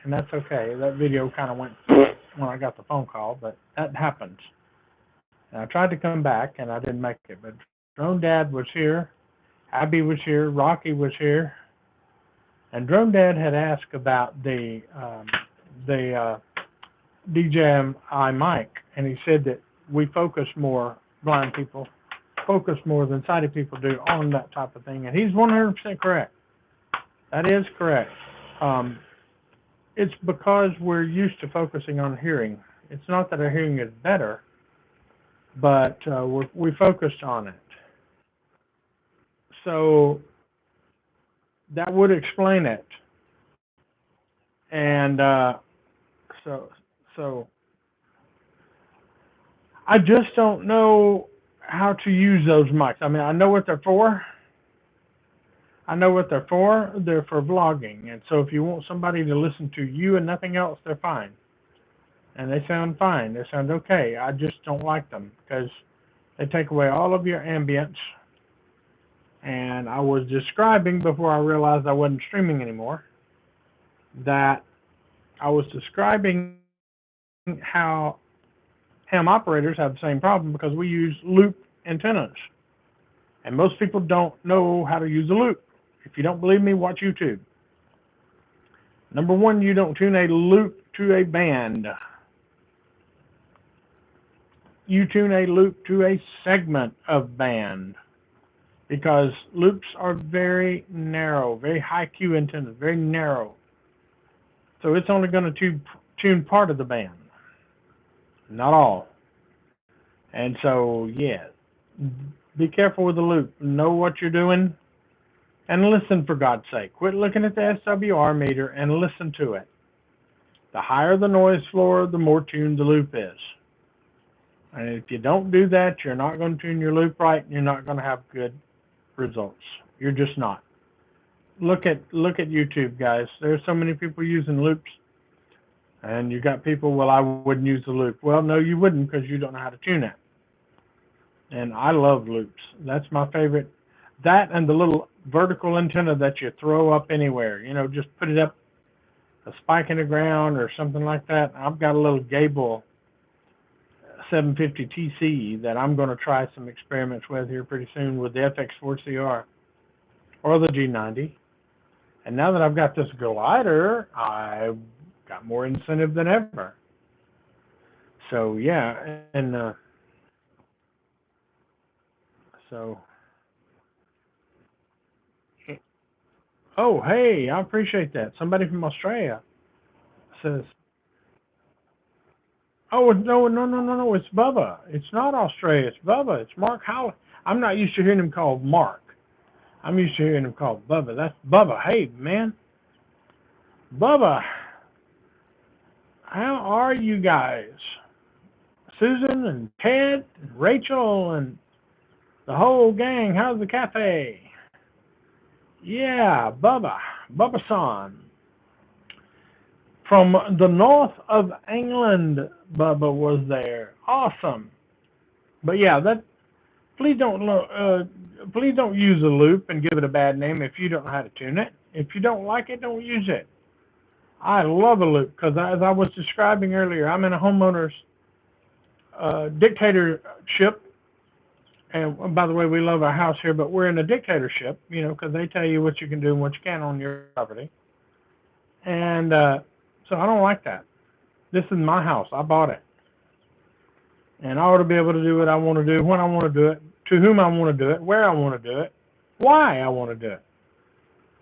and that's okay. That video kind of went when I got the phone call, but that happens. And I tried to come back, and I didn't make it. But Drone Dad was here, Abby was here, Rocky was here, and Drone Dad had asked about the DJI mic, and he said that we focus more, blind people focus more than sighted people do on that type of thing, and he's 100% correct. That is correct. It's because we're used to focusing on hearing. It's not that our hearing is better, but we focused on it. So that would explain it. And so I just don't know how to use those mics. I mean, I know what they're for. They're for vlogging. And so if you want somebody to listen to you and nothing else, they're fine. And they sound fine. They sound okay. I just don't like them because they take away all of your ambience. And I was describing, before I realized I wasn't streaming anymore, that I was describing how ham operators have the same problem because we use loop antennas. And most people don't know how to use a loop. If you don't believe me, watch YouTube. Number one, you don't tune a loop to a band. You tune a loop to a segment of band, because loops are very narrow, very high Q antennas, very narrow. So it's only going to tune part of the band, not all. And so, yeah, be careful with the loop. Know what you're doing, and listen, for God's sake. Quit looking at the SWR meter and listen to it. The higher the noise floor, the more tuned the loop is. And if you don't do that, you're not going to tune your loop right, and you're not going to have good results. You're just not. Look at YouTube, guys. There's so many people using loops, and you got people, well, I wouldn't use the loop. Well, no, you wouldn't, because you don't know how to tune it. And I love loops. That's my favorite. That and the little vertical antenna that you throw up anywhere. You know, just put it up a spike in the ground or something like that. I've got a little Gable 750 TC that I'm going to try some experiments with here pretty soon with the FX4CR or the G90. And now that I've got this glider, I've got more incentive than ever. So yeah, and so. Oh, hey, I appreciate that. Somebody from Australia says, oh, no, it's Bubba. It's not Australia, it's Bubba. It's Mark Howley. I'm not used to hearing him called Mark. I'm used to hearing him called Bubba. That's Bubba. Hey, man. Bubba, how are you guys? Susan and Ted and Rachel and the whole gang. How's the cafe? Yeah, Bubba-san. From the north of England, Bubba was there. Awesome. But yeah, please don't use a loop and give it a bad name if you don't know how to tune it. If you don't like it, don't use it. I love a loop because, as I was describing earlier, I'm in a homeowner's dictatorship. And by the way, we love our house here, but we're in a dictatorship, you know, because they tell you what you can do and what you can't on your property. And so I don't like that. This is my house. I bought it. And I ought to be able to do what I want to do, when I want to do it, to whom I want to do it, where I want to do it, why I want to do it.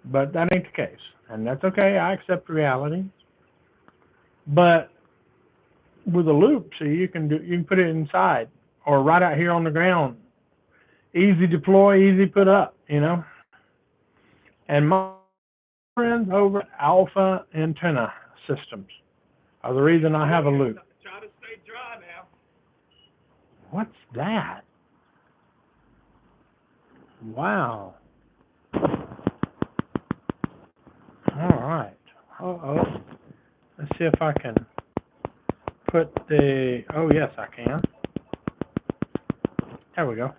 But that ain't the case. And that's okay. I accept reality. But with a loop, see, you can put it inside or right out here on the ground. Easy deploy, easy put up, you know. And my friends over at Alpha Antenna Systems are the reason I have a loop. Try to stay dry now. What's that? Wow. All right. Uh-oh. Let's see if I can put the... Oh, yes, I can. There we go.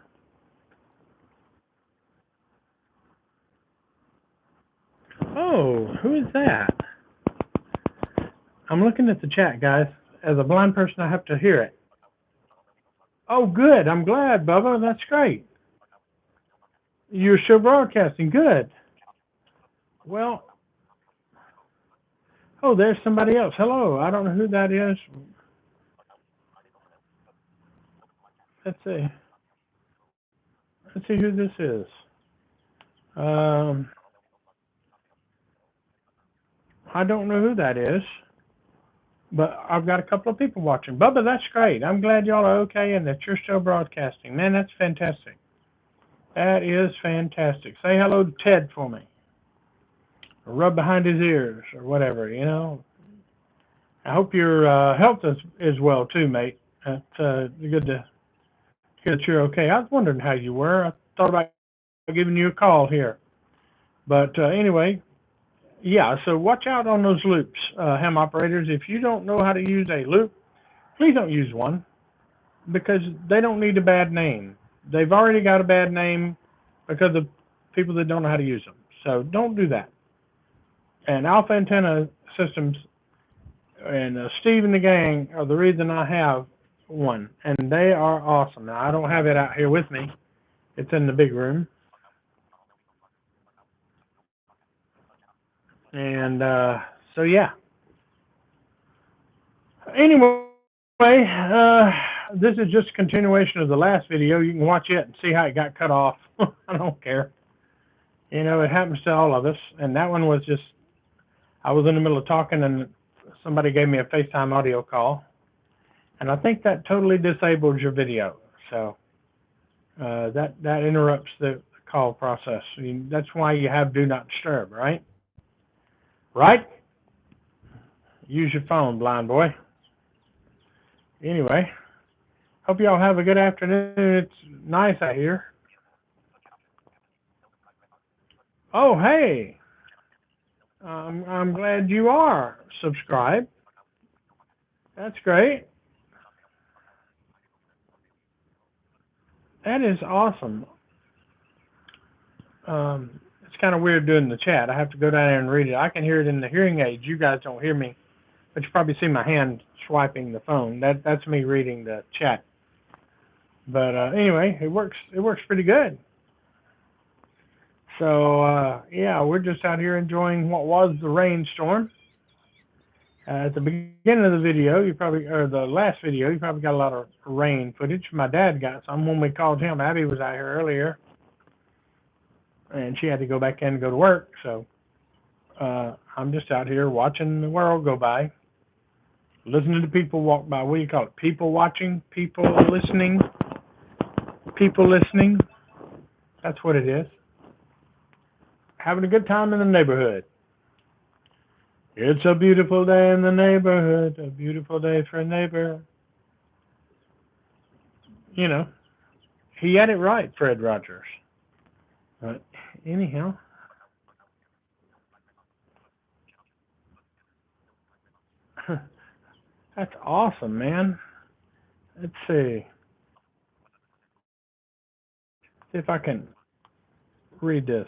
Oh, who is that? I'm looking at the chat, guys. As a blind person, I have to hear it. Oh, good. I'm glad, Bubba. That's great. You're still broadcasting. Good. Well, oh, there's somebody else. Hello. I don't know who that is. Let's see. Let's see who this is. Um, I don't know who that is, but I've got a couple of people watching. Bubba, that's great. I'm glad y'all are okay and that you're still broadcasting. Man, that's fantastic. That is fantastic. Say hello to Ted for me. Or rub behind his ears or whatever, you know. I hope your health is well too, mate. It's good to hear that you're okay. I was wondering how you were. I thought about giving you a call here. But anyway, yeah, so watch out on those loops, ham operators. If you don't know how to use a loop, please don't use one because they don't need a bad name. They've already got a bad name because of people that don't know how to use them. So don't do that. And Alpha Antenna Systems and Steve and the gang are the reason I have one, and they are awesome. Now I don't have it out here with me; it's in the big room, and so yeah. Anyway, this is just a continuation of the last video. You can watch it and see how it got cut off. I don't care. You know, it happens to all of us, and that one was just I was in the middle of talking, and somebody gave me a FaceTime audio call, and I think that totally disables your video. So. That interrupts the call process. I mean, that's why you have do not disturb, right? Right? Use your phone, blind boy. Anyway, hope y'all have a good afternoon. It's nice out here. Oh, hey, I'm glad you are subscribed. That's great. That is awesome. It's kind of weird doing the chat. I have to go down there and read it. I can hear it in the hearing aids. You guys don't hear me, but you probably see my hand swiping the phone. That's me reading the chat. But anyway, it works. It works pretty good. So yeah, we're just out here enjoying what was the rainstorm. At the beginning of the video, you probably, or the last video, you probably got a lot of rain footage. My dad got some when we called him. Abby was out here earlier, and she had to go back in and go to work. So I'm just out here watching the world go by, listening to people walk by. What do you call it? People watching, people listening, people listening. That's what it is. Having a good time in the neighborhood. It's a beautiful day in the neighborhood, a beautiful day for a neighbor. You know, he had it right, Fred Rogers. But anyhow, that's awesome, man. Let's see if I can read this.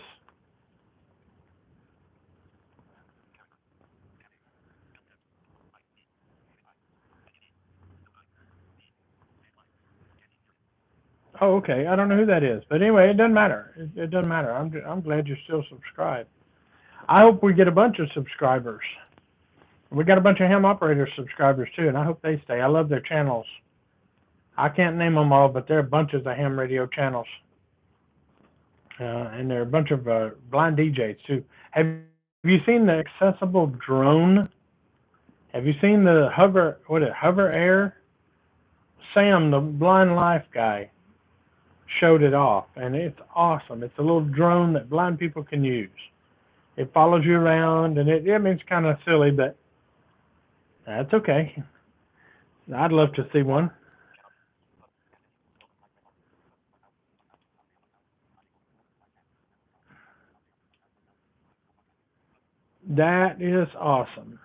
Oh, okay. I don't know who that is, but anyway, it doesn't matter. It doesn't matter. I'm glad you're still subscribed. I hope we get a bunch of subscribers. We got a bunch of ham operator subscribers too, and I hope they stay. I love their channels. I can't name them all, but there are bunches of ham radio channels, and there are a bunch of blind DJs too. Have you seen the accessible drone? Have you seen the Hover Air? Sam, the Blind Life guy, showed it off, and it's awesome. It's a little drone that blind people can use. It follows you around, and I mean, it's kind of silly, but that's okay. I'd love to see one. That is awesome.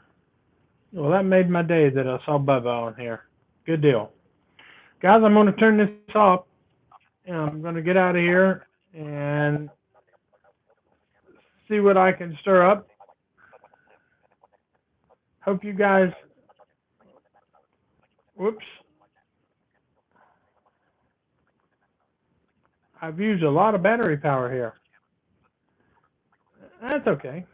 Well, that made my day that I saw Bubba on here. Good deal. Guys, I'm going to turn this off, and I'm going to get out of here and see what I can stir up. Hope you guys. Whoops. I've used a lot of battery power here. That's okay.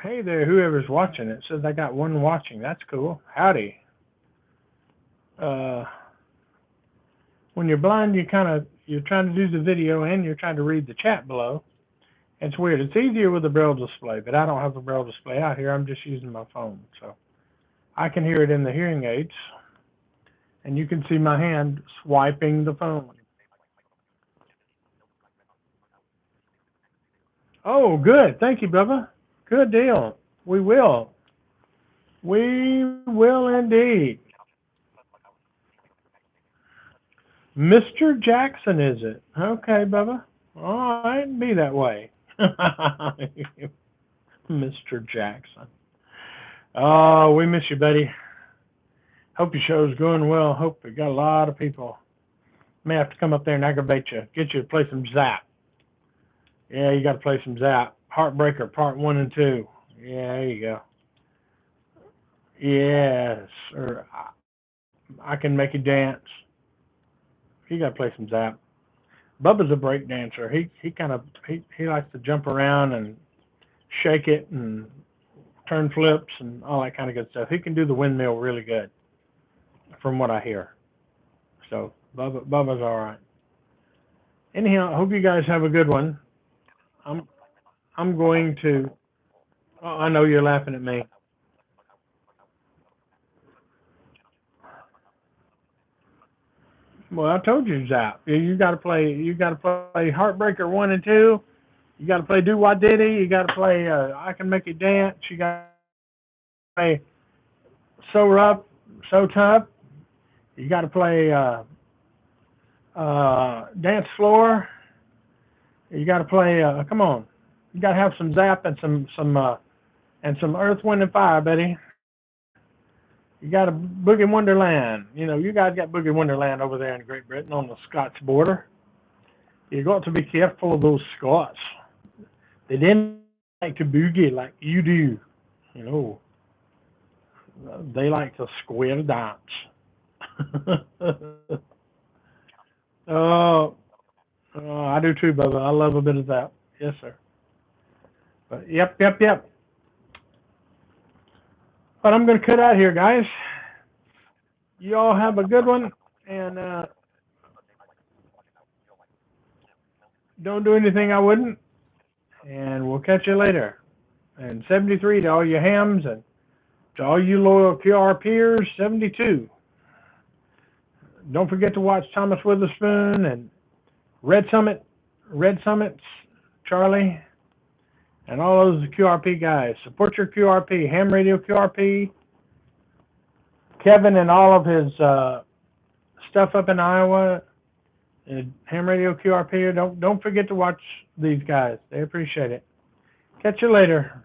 Hey there, whoever's watching. It says I got one watching. That's cool. Howdy. Uh, when you're blind, you're trying to do the video and you're trying to read the chat below. It's weird. It's easier with a braille display, but I don't have a braille display out here. I'm just using my phone, so I can hear it in the hearing aids, and you can see my hand swiping the phone. Oh, good. Thank you, Bubba. Good deal. We will. We will indeed. Mr. Jackson, is it? Okay, Bubba. All right, be that way. Mr. Jackson. Oh, we miss you, buddy. Hope your show's going well. Hope you got a lot of people. May have to come up there and aggravate you. Get you to play some Zap. Yeah, you got to play some Zap. Heartbreaker, part 1 and 2. Yeah, there you go. Yes, or I can make you dance. You got to play some Zap. Bubba's a break dancer. He likes to jump around and shake it and turn flips and all that kind of good stuff. He can do the windmill really good, from what I hear. So Bubba's all right. Anyhow, I hope you guys have a good one. I'm going to. Oh, I know you're laughing at me. Well, I told you, Zap. You got to play. You got to play Heartbreaker 1 and 2. You got to play Do Wah Diddy. You got to play I Can Make You Dance. You got to play So Rough, So Tough. You got to play Dance Floor. You got to play. Come on. You got to have some Zap and some Earth, Wind, and Fire, Betty. You got a Boogie Wonderland. You know, you guys got Boogie Wonderland over there in Great Britain on the Scots border. You got to be careful of those Scots. They didn't like to boogie like you do. You know, they like to square dance. Oh, I do too, Bubba. I love a bit of that. Yes, sir. But yep. But I'm going to cut out here, guys. You all have a good one, and don't do anything I wouldn't. And we'll catch you later. And 73 to all you hams, and to all you loyal QR peers, 72. Don't forget to watch Thomas Witherspoon and Red Summits, Charlie, and all those QRP guys. Support your QRP, Ham Radio QRP, Kevin and all of his stuff up in Iowa, Ham Radio QRP. Don't forget to watch these guys. They appreciate it. Catch you later.